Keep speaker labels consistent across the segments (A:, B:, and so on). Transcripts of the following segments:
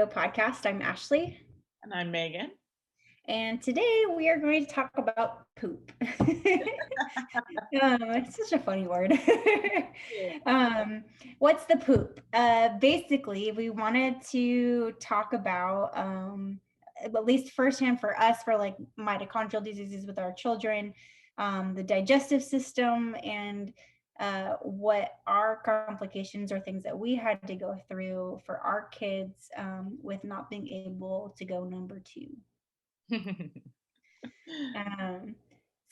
A: Mito podcast. I'm Ashley.
B: And I'm Megan.
A: And today we are going to talk about poop. It's such a funny word. What's the poop? Basically, we wanted to talk about, at least firsthand for us, for like mitochondrial diseases with our children, the digestive system, and what our complications or things that we had to go through for our kids with not being able to go number two. Um,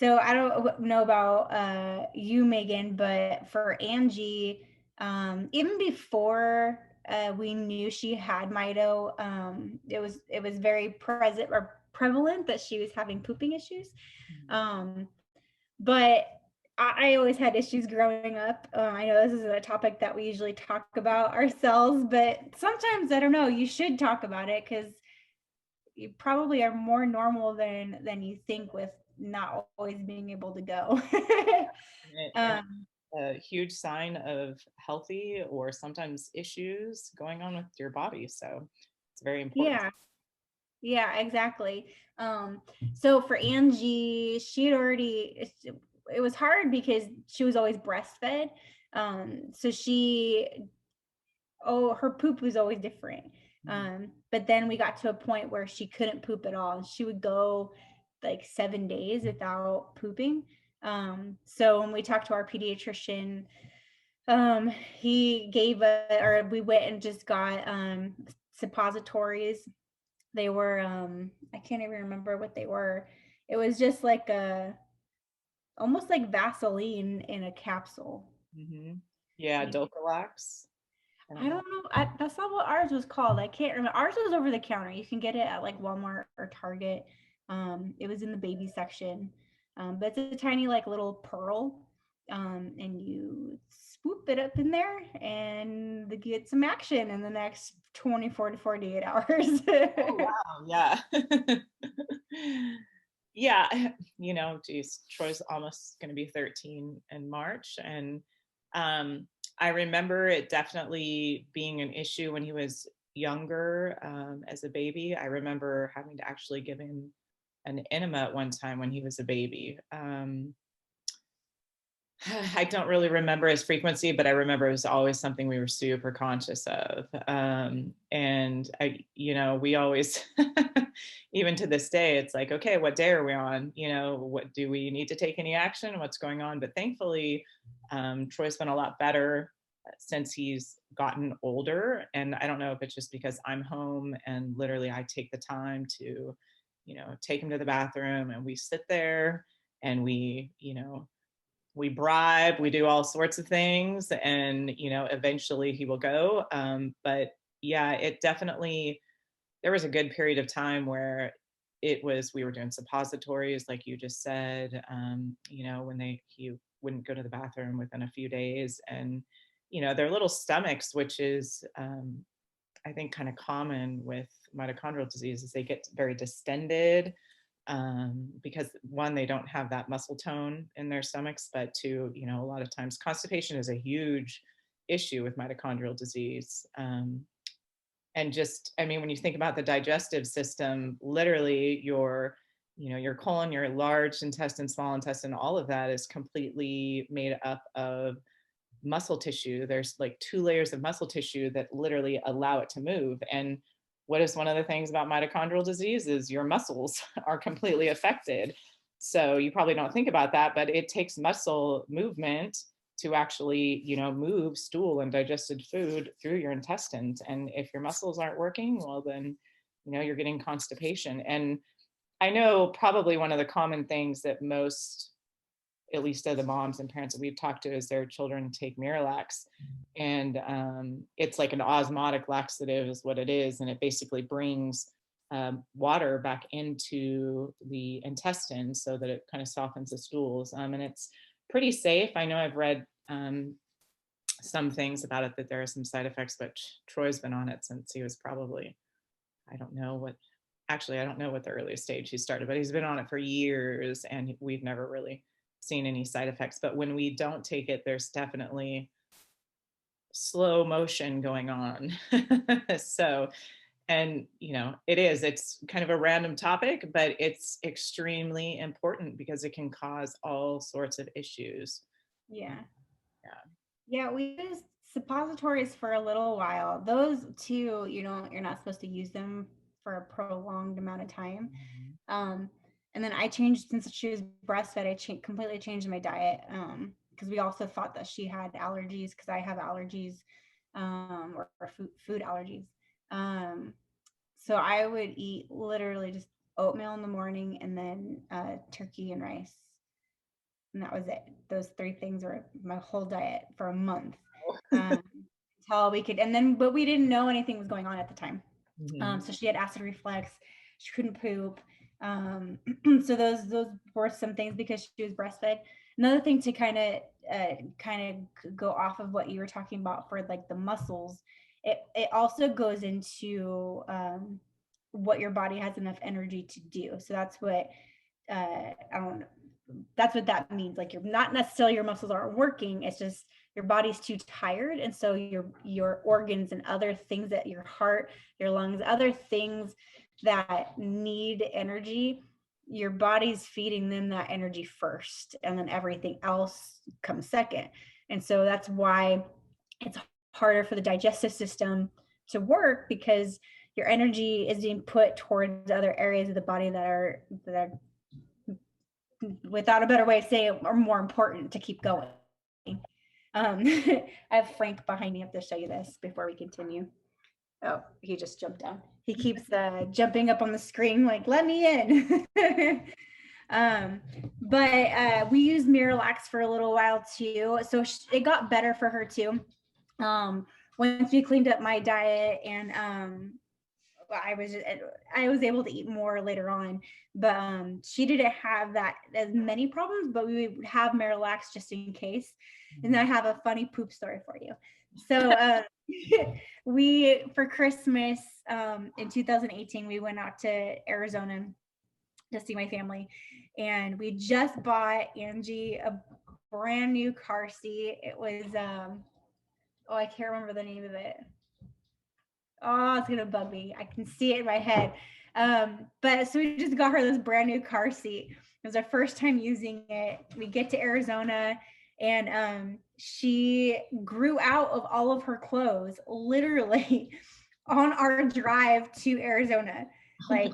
A: so I don't know about you, Megan, but for Angie, even before we knew she had Mito, it was very present or prevalent that she was having pooping issues. But I always had issues growing up. I know this is a topic that we usually talk about ourselves, but sometimes I don't know. You should talk about it because you probably are more normal than you think with not always being able to go.
B: And a huge sign of healthy or sometimes issues going on with your body. So it's very important.
A: Yeah, exactly. So for Angie, she had already, it was hard because she was always breastfed. So her poop was always different. But then we got to a point where she couldn't poop at all. She would go like 7 days without pooping. So when we talked to our pediatrician, he gave or we went and just got suppositories. They were I can't even remember what they were. It was just like almost like Vaseline in a capsule.
B: Mm-hmm. Yeah, Dopalax.
A: I don't know. That's not what ours was called. I can't remember. Ours was over the counter. You can get it at like Walmart or Target. It was in the baby section. But it's a tiny like little pearl. And you swoop it up in there and get some action in the next 24 to 48 hours.
B: Oh, wow. Yeah. Yeah. Geez, Troy's almost going to be 13 in March. And I remember it definitely being an issue when he was younger as a baby. I remember having to actually give him an enema at one time when he was a baby. I don't really remember his frequency, but I remember it was always something we were super conscious of. And we always, even to this day, it's like, okay, what day are we on? What do we need to take any action? What's going on? But thankfully, Troy's been a lot better since he's gotten older. And I don't know if it's just because I'm home and literally I take the time to, take him to the bathroom and we sit there and we bribe, we do all sorts of things, and eventually he will go. But yeah, it definitely, there was a good period of time where we were doing suppositories like you just said, when he wouldn't go to the bathroom within a few days, and their little stomachs, which is I think kind of common with mitochondrial diseases, they get very distended, because one, they don't have that muscle tone in their stomachs, but two, a lot of times constipation is a huge issue with mitochondrial disease. And just, I mean, when you think about the digestive system, literally your colon, your large intestine, small intestine, all of that is completely made up of muscle tissue. There's like 2 layers of muscle tissue that literally allow it to move. And what is one of the things about mitochondrial disease is your muscles are completely affected. So you probably don't think about that, but it takes muscle movement to actually, move stool and digested food through your intestines. And if your muscles aren't working, well, then, you're getting constipation. And I know probably one of the common things that most, at least of the moms and parents that we've talked to, is their children take Miralax. And it's like an osmotic laxative is what it is. And it basically brings water back into the intestine so that it kind of softens the stools. And it's pretty safe. I know I've read some things about it, that there are some side effects, but Troy's been on it since he was probably, I don't know what the earliest stage he started, but he's been on it for years and we've never really seen any side effects. But when we don't take it, there's definitely slow motion going on. So And, it's kind of a random topic, but it's extremely important because it can cause all sorts of issues.
A: Yeah.
B: Yeah.
A: Yeah, we used suppositories for a little while. Those too, you're not supposed to use them for a prolonged amount of time.
B: Mhm.
A: Um, and then I changed, since she was breastfed, completely changed my diet. Because we also thought that she had allergies, because I have allergies, or food allergies. Um, so I would eat literally just oatmeal in the morning, and then turkey and rice, and that was it. Those three things were my whole diet for a month, um, until we could. And then, but we didn't know anything was going on at the time.
B: Mhm.
A: So she had acid reflux. She couldn't poop. So those were some things because she was breastfed. Another thing to kind of go off of what you were talking about for like the muscles, it also goes into what your body has enough energy to do. So that's what I don't know. That's what that means. Like, you're not necessarily, your muscles aren't working. It's just your body's too tired, and so your organs and other things, that your heart, your lungs, other things that need energy, your body's feeding them that energy first, and then everything else comes second. And so that's why it's harder for the digestive system to work, because your energy is being put towards other areas of the body that are, without a better way of saying it, are more important to keep going. I have Frank behind me. I have to show you this before we continue. Oh, he just jumped down. He keeps jumping up on the screen like, let me in. um, but we used Miralax for a little while too. So it got better for her too. Once we cleaned up my diet, and I was able to eat more later on, but she didn't have that as many problems, but we would have Miralax just in case. And I have a funny poop story for you. So we, for Christmas, in 2018, we went out to Arizona to see my family, and we just bought Angie a brand new car seat. It was oh, I can't remember the name of it. Oh, it's gonna bug me. I can see it in my head. But so we just got her this brand new car seat. It was our first time using it. We get to Arizona, and she grew out of all of her clothes literally on our drive to Arizona. Like,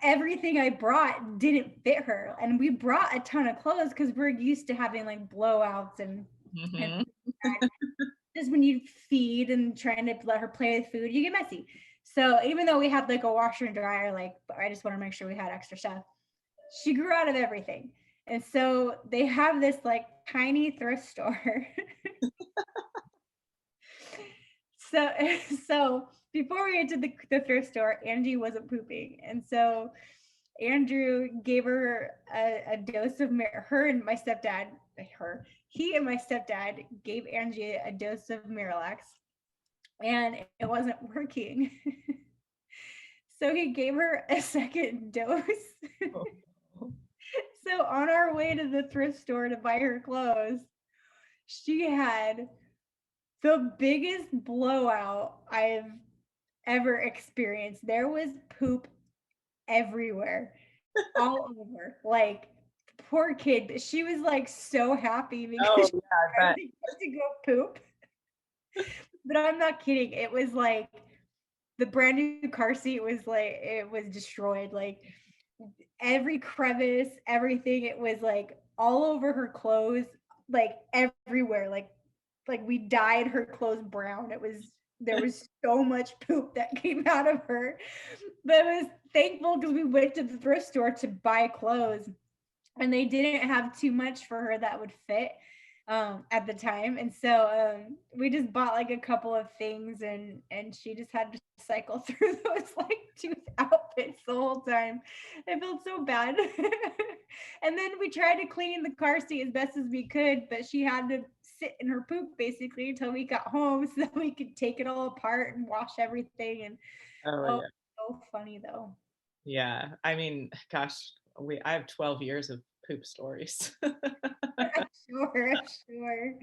A: everything I brought didn't fit her, and we brought a ton of clothes because we're used to having like blowouts and
B: Mhm.
A: just when you feed and trying to let her play with food, you get messy. So even though we had like a washer and dryer, like, I just want to make sure we had extra stuff. She grew out of everything. And so they have this like tiny thrift store. so so before we went to the thrift store, Angie wasn't pooping. And so Andrew gave her a dose of her and my stepdad, he and my stepdad gave Angie a dose of Miralax, and it wasn't working. So he gave her a second dose. So on our way to the thrift store to buy her clothes, she had the biggest blowout I've ever experienced. There was poop everywhere, all over. Like, poor kid, but she was like so happy because
B: Oh
A: she
B: yeah, I bet.
A: finally got to go poop. But I'm not kidding. It was like the brand new car seat was like, it was destroyed. Like, every crevice, everything, it was like all over her clothes, like everywhere. Like we dyed her clothes brown. There was so much poop that came out of her. But it was thankful because we went to the thrift store to buy clothes, and they didn't have too much for her that would fit at the time. And so we just bought like a couple of things, and she just had to cycle through those like two outfits the whole time. I felt so bad. And then we tried to clean the car seat as best as we could, but she had to sit in her poop basically until we got home so that we could take it all apart and wash everything. And
B: Oh
A: oh,
B: yeah.
A: so funny though.
B: Yeah. I mean, gosh, I have 12 years of poop stories.
A: Sure, sure.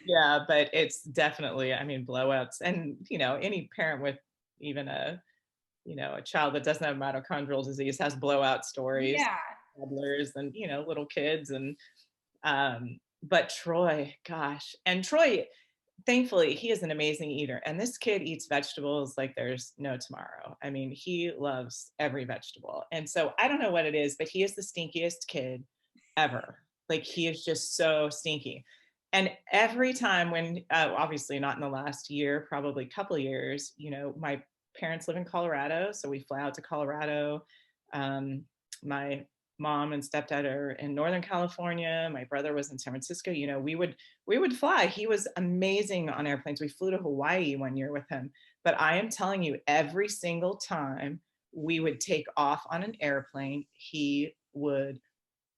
B: Yeah, but it's definitely, I mean, blowouts, and any parent with even a child that doesn't have mitochondrial disease has blowout stories,
A: Yeah.
B: toddlers and, little kids. And, but Troy, gosh, and Troy, thankfully, he is an amazing eater. And this kid eats vegetables like there's no tomorrow. I mean, he loves every vegetable. And so I don't know what it is, but he is the stinkiest kid ever. Like, he is just so stinky. And every time when, obviously not in the last year, probably a couple of years, my parents live in Colorado. So we fly out to Colorado. My mom and stepdad are in Northern California. My brother was in San Francisco. We would fly. He was amazing on airplanes. We flew to Hawaii one year with him. But I am telling you, every single time we would take off on an airplane, he would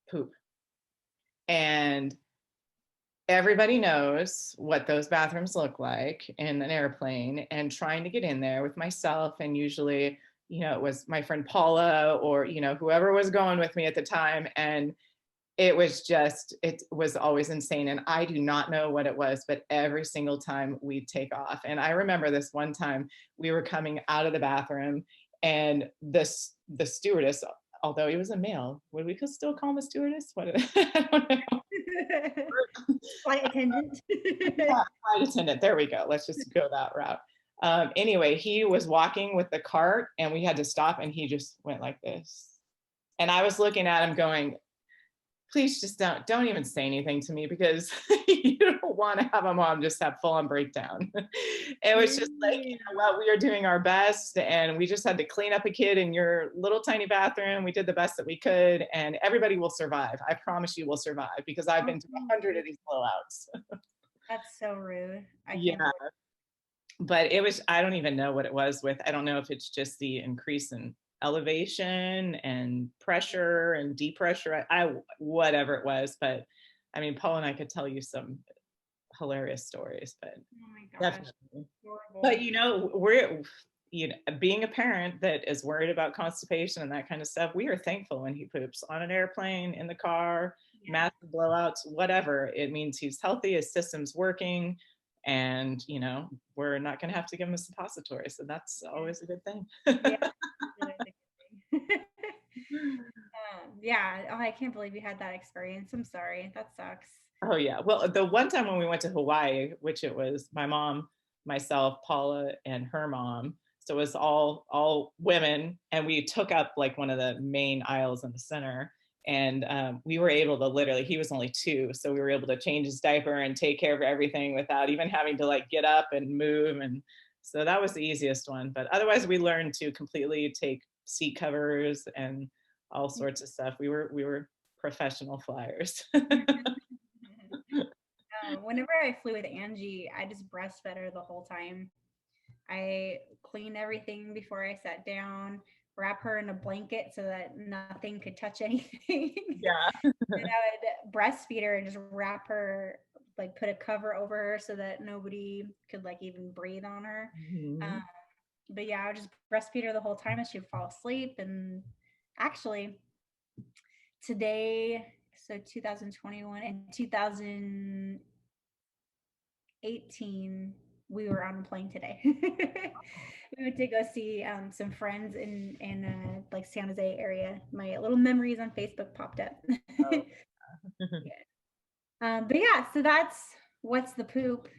B: poop. And everybody knows what those bathrooms look like in an airplane, and trying to get in there with myself, and usually, it was my friend Paula or, whoever was going with me at the time. And it was always insane. And I do not know what it was, but every single time we'd take off. And I remember this one time we were coming out of the bathroom, and the stewardess, although he was a male, would we still call him a stewardess? I don't know.
A: Flight attendant.
B: Yeah, flight attendant. There we go. Let's just go that route. Anyway, he was walking with the cart, and we had to stop, and he just went like this. And I was looking at him going, please just don't even say anything to me, because you don't want to have a mom just have full on breakdown. It was just like, what, we are doing our best, and we just had to clean up a kid in your little tiny bathroom. We did the best that we could, and everybody will survive. I promise you will survive, because I've been to 100 of these blowouts.
A: That's so rude.
B: Yeah. But I don't even know what it was with. I don't know if it's just the increase in elevation and pressure and depressure, whatever it was. But I mean, Paul and I could tell you some hilarious stories, but
A: oh my gosh,
B: definitely. But we're being a parent that is worried about constipation and that kind of stuff, we are thankful when he poops on an airplane, in the car, massive blowouts, whatever. It means he's healthy, his system's working, and we're not going to have to give him a suppository, so that's always a good thing.
A: Yeah. Oh, I can't believe you had that experience. I'm sorry. That sucks.
B: Oh yeah. Well, the one time when we went to Hawaii, which it was my mom, myself, Paula, and her mom, so it was all women, and we took up like one of the main aisles in the center. And we were able to literally, he was only 2, so we were able to change his diaper and take care of everything without even having to like get up and move. And so that was the easiest one. But otherwise, we learned to completely take seat covers and all sorts of stuff. We were professional flyers.
A: Whenever I flew with Angie, I just breastfed her the whole time. I cleaned everything before I sat down, wrap her in a blanket so that nothing could touch anything.
B: Yeah.
A: And I would breastfeed her and just wrap her, like put a cover over her so that nobody could like even breathe on her.
B: Mm-hmm.
A: But yeah, I would just breastfeed her the whole time and she would fall asleep. And actually, today, so 2021 and 2018, we were on a plane today. We went to go see some friends in like San Jose area. My little memories on Facebook popped up.
B: Oh.
A: But yeah, so that's what's the poop.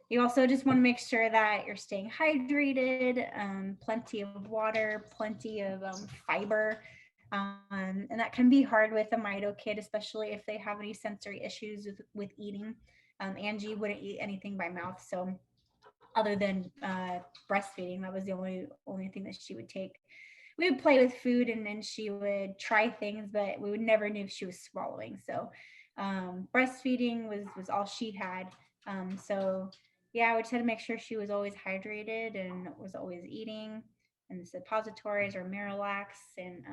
A: You also just want to make sure that you're staying hydrated, plenty of water, plenty of fiber. And that can be hard with a Mito kid, especially if they have any sensory issues with eating. Angie wouldn't eat anything by mouth, so other than breastfeeding, that was the only thing that she would take. We would play with food, and then she would try things, but we would never knew if she was swallowing. So breastfeeding was all she had. So yeah, we just had to make sure she was always hydrated and was always eating, and the suppositories or Miralax, and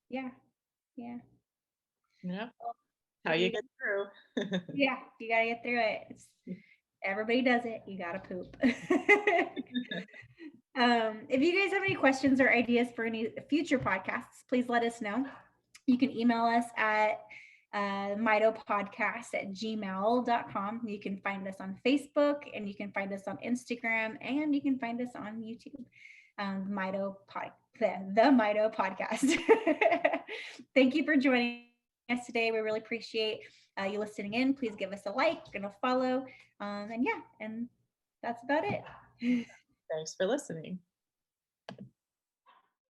A: yeah.
B: How you get through.
A: Yeah, you gotta get through it. Everybody does it. You gotta poop. If you guys have any questions or ideas for any future podcasts, please let us know. You can email us at mitopodcast@gmail.com. You can find us on Facebook, and you can find us on Instagram, and you can find us on YouTube. The Mito Podcast. Thank you for joining us today. We really appreciate you listening in. Please give us a like and a follow. And that's about it.
B: Thanks for listening.